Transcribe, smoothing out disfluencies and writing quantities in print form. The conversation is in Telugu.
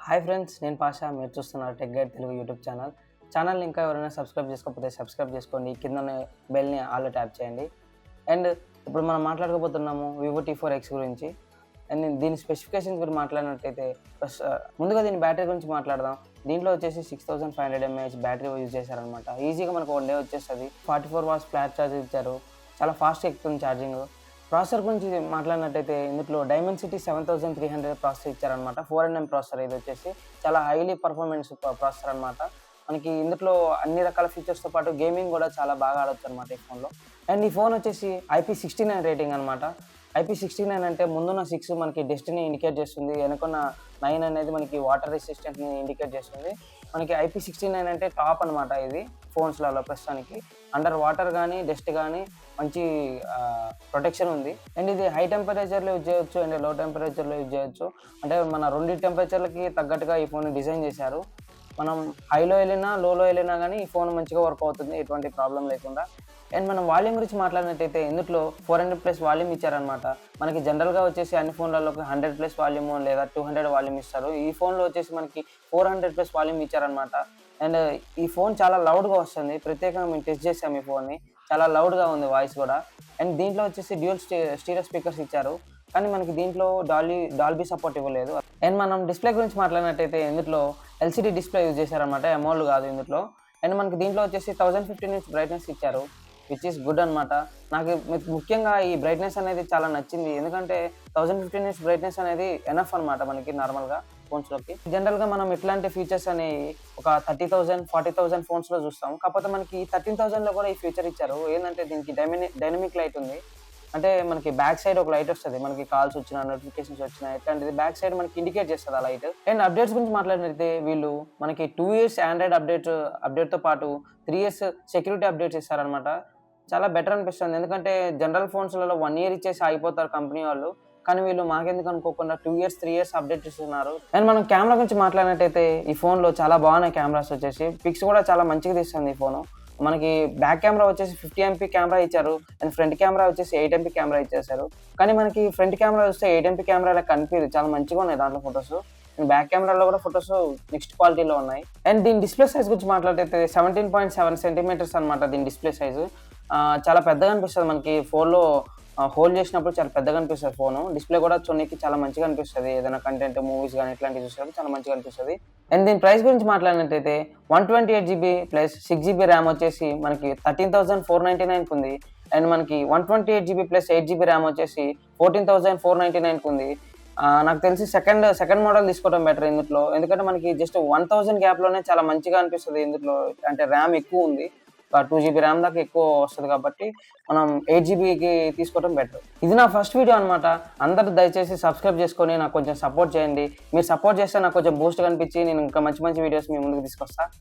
హాయ్ ఫ్రెండ్స్, నేను పాషా. మీరు చూస్తున్నారు టెక్ గైడ్ తెలుగు యూట్యూబ్ ఛానల్ని ఇంకా ఎవరైనా సబ్స్క్రైబ్ చేసుకోకపోతే సబ్స్క్రైబ్ చేసుకోండి. కింద బెల్ని ఆల్లో ట్యాప్ చేయండి. అండ్ ఇప్పుడు మనం మాట్లాడుకోబోతున్నాము వివో T4X గురించి. అండ్ దీని స్పెసిఫికేషన్స్ గురించి మాట్లాడినట్టయితే ముందుగా దీని బ్యాటరీ గురించి మాట్లాడదాం. దీంట్లో వచ్చేసి 6500 mAh బ్యాటరీ యూజ్ చేశారనమాట. ఈజీగా మనకు 1 డే వచ్చేస్తుంది. 44 watts ఫ్లాట్ ఛార్జ్ ఇచ్చారు. చాలా ఫాస్ట్గా ఎక్కుతుంది ఛార్జింగ్. ప్రాసెసర్ గురించి మాట్లాడినట్టయితే ఇందులో డైమెన్సిటీ 7300 ప్రాసెసర్ ఇచ్చారనమాట. 4nm processor. ఇది వచ్చేసి చాలా హైలీ పర్ఫార్మెన్స్ ప్రాసెసర్ అనమాట. మనకి ఇందులో అన్ని రకాల ఫీచర్స్తో పాటు గేమింగ్ కూడా చాలా బాగా ఆడొచ్చు అనమాట ఈ ఫోన్లో. అండ్ ఈ ఫోన్ వచ్చేసి IP69 రేటింగ్ అనమాట. IP69 అంటే ముందున్న 6 మనకి డెస్ట్ని ఇండికేట్ చేస్తుంది, వెనుకున్న 9 అనేది మనకి వాటర్ రెసిస్టెంట్ని ఇండికేట్ చేస్తుంది. మనకి IP69 అంటే టాప్ అనమాట ఇది ఫోన్స్లలో ప్రస్తుతానికి. అండర్ వాటర్ కానీ డస్ట్ కానీ మంచి ప్రొటెక్షన్ ఉంది. అండ్ ఇది హై టెంపరేచర్లో యూజ్ చేయొచ్చు అండ్ లో టెంపరేచర్లో యూజ్ చేయొచ్చు. అంటే మన రెండు టెంపరేచర్లకి తగ్గట్టుగా ఈ ఫోన్ డిజైన్ చేశారు. మనం హైలో వెళ్ళినా లోలో వెళ్ళినా కానీ ఈ ఫోన్ మంచిగా వర్క్ అవుతుంది, ఎటువంటి ప్రాబ్లం లేకుండా. అండ్ మనం వాల్యూమ్ గురించి మాట్లాడినట్టయితే ఇందులో 400+ వాల్యూమ్ ఇచ్చారనమాట. మనకి జనరల్గా వచ్చేసి అన్ని ఫోన్లలో 100+ వాల్యూమ్ లేదా 200 వాల్యూమ్ ఇస్తారు. ఈ ఫోన్లో వచ్చేసి మనకి 400+ వాల్యూమ్ ఇచ్చారనమాట. అండ్ ఈ ఫోన్ చాలా లౌడ్గా వస్తుంది. ప్రత్యేకంగా మేము టెస్ట్ చేసాము ఈ ఫోన్ని. చాలా లౌడ్గా ఉంది వాయిస్ కూడా. అండ్ దీంట్లో వచ్చేసి డ్యూయల్ స్టీరియో స్పీకర్స్ ఇచ్చారు, కానీ మనకి దీంట్లో డాల్బీ సపోర్ట్ ఇవ్వలేదు. అండ్ మనం డిస్ప్లే గురించి మాట్లాడినట్టయితే ఇందులో LCD డిస్ప్లే యూజ్ చేశారనమాట, అమోల్డ్ కాదు ఇందులో. అండ్ మనకి దీంట్లో వచ్చేసి 1050 nits బ్రైట్నెస్ ఇచ్చారు, విచ్ ఈస్ గుడ్ అనమాట. నాకు ముఖ్యంగా ఈ బ్రైట్నెస్ అనేది చాలా నచ్చింది, ఎందుకంటే 1050 nits బ్రైట్నెస్ అనేది ఎనఫ్ అనమాట మనకి నార్మల్గా ఫోన్స్లోకి. జనరల్గా మనం ఇట్లాంటి ఫీచర్స్ అనేవి ఒక 30,000 40,000 ఫోన్స్లో చూస్తాం. కాకపోతే మనకి 13,000లో కూడా ఈ ఫీచర్ ఇచ్చారు. ఏంటంటే దీనికి డైనమిక్ లైట్ ఉంది. అంటే మనకి బ్యాక్ సైడ్ ఒక లైట్ వస్తుంది, మనకి కాల్స్ వచ్చినా నోటిఫికేషన్స్ వచ్చినా ఇట్లాంటిది బ్యాక్ సైడ్ మనకి ఇండికేట్ చేస్తుంది ఆ లైట్. అండ్ అప్డేట్స్ గురించి మాట్లాడినట్లయితే వీళ్ళు మనకి 2 years ఆండ్రాయిడ్ అప్డేట్తో పాటు 3 years సెక్యూరిటీ అప్డేట్స్ ఇస్తారనమాట. చాలా బెటర్ అనిపిస్తుంది, ఎందుకంటే జనరల్ ఫోన్స్లలో 1 year ఇచ్చేసి ఆగిపోతారు కంపెనీ వాళ్ళు, కానీ వీళ్ళు మాకెందుకు అనుకోకుండా 2 years 3 years అప్డేట్ ఇస్తున్నారు. అండ్ మనం కెమెరా గురించి మాట్లాడినట్టయితే ఈ ఫోన్లో చాలా బాగున్నాయి కెమెరాస్ వచ్చేసి. పిక్స్ కూడా చాలా మంచిగా తీస్తుంది ఈ ఫోను. మనకి బ్యాక్ కెమెరా వచ్చేసి 50 MP కెమెరా ఇచ్చారు అండ్ ఫ్రంట్ కెమెరా వచ్చేసి 8 MP కెమెరా ఇచ్చేసారు. కానీ మనకి ఫ్రంట్ కెమెరా చూస్తే 8 MP కెమెరా అలా కనిపించదు, చాలా మంచిగా ఉన్నాయి దాంట్లో ఫొటోస్. అండ్ బ్యాక్ కెమెరాలో కూడా ఫొటోస్ నెక్స్ట్ క్వాలిటీలో ఉన్నాయి. అండ్ దీని డిస్ప్లే సైజ్ గురించి మాట్లాడితే 17.7 cm అనమాట దీని డిస్ప్లే సైజు. చాలా పెద్దగా అనిపిస్తుంది మనకి ఫోన్లో హోల్డ్ చేసినప్పుడు, చాలా పెద్దగా అనిపిస్తుంది ఫోను. డిస్ప్లే కూడా చూడడానికి చాలా మంచిగా అనిపిస్తుంది, ఏదైనా కంటెంట్ మూవీస్ కానీ ఇట్లాంటివి చూసినప్పుడు చాలా మంచిగా అనిపిస్తుంది. అండ్ దీని ప్రైస్ గురించి మాట్లాడినట్టయితే 128GB ప్లస్ 6GB ర్యామ్ వచ్చేసి మనకి 13,499 ఉంది. అండ్ మనకి 128GB ప్లస్ 8GB ర్యామ్ వచ్చేసి 14,499 ఉంది. నాకు తెలిసి సెకండ్ మోడల్ తీసుకోవడం బెటర్ ఇందులో, ఎందుకంటే మనకి జస్ట్ 1000 గ్యాప్లోనే చాలా మంచిగా అనిపిస్తుంది ఇందులో. అంటే ర్యామ్ ఎక్కువ ఉంది, 2GB ర్యామ్ దాకా ఎక్కువ వస్తుంది కాబట్టి మనం 8GBకి తీసుకోవడం బెటర్. ఇది నా ఫస్ట్ వీడియో అనమాట. అందరూ దయచేసి సబ్స్క్రైబ్ చేసుకొని నాకు కొంచెం సపోర్ట్ చేయండి. మీరు సపోర్ట్ చేస్తే నాకు కొంచెం బూస్ట్ కనిపించి నేను ఇంకా మంచి వీడియోస్ మీ ముందుకు తీసుకొస్తాను.